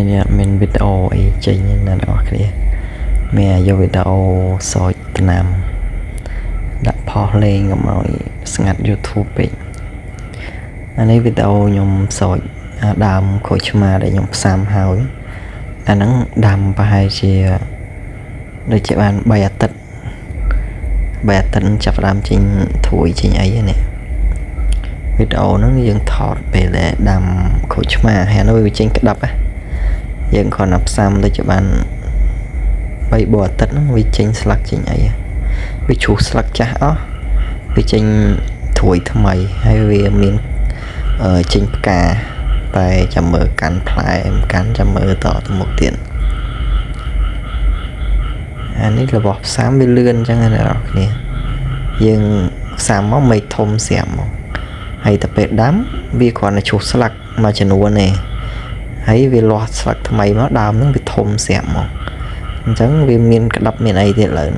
เนี่ยเป็นวิดีโอไอ้จริงนั่นออกเลยแม่ยกวิดีโอสอยตนำดับพอเลงกับเราสงัด YouTube ไปอันนี้วิดีโอยมสอยดำโคชมาได้ยมซ้ำหายอันนั้นดำไปเชียโดยจะបាន3 អាទិត្យចាប់ដើមចេញធួយចេញអីនេះវីដេអូហ្នឹងយើងថតពេលដែលដាំក្រូចឆ្មាហើយនោះវាចេញក្តាប់យើងគ្រាន់តែផ្សាំដូចជាបាន3 អាទិត្យហ្នឹងវាចេញស្លឹកចេញអីវាឈូសស្លឹកចាស់អស់វាចេញធួយថ្មីហើយវាមានចេញផ្កាតែចាំមើលកាន់ផ្លែកាន់ចាំមើលតទៅមុខទៀតអានេះរបស់ផ្សាំវាលឿនអញ្ចឹងណាអ្នកនរយើងផ្សាំមកមិនធំស្រាប់មកហើយតែពេលដាំវាគ្រាន់តែឈូសស្លឹកមួយចំនួនទេហើយវាលាស់ស្លឹកថ្មីមកដើមហ្នឹងវាធំស្រាប់មកអញ្ចឹងវាមានក្តាប់មានអីទៀតឡើយ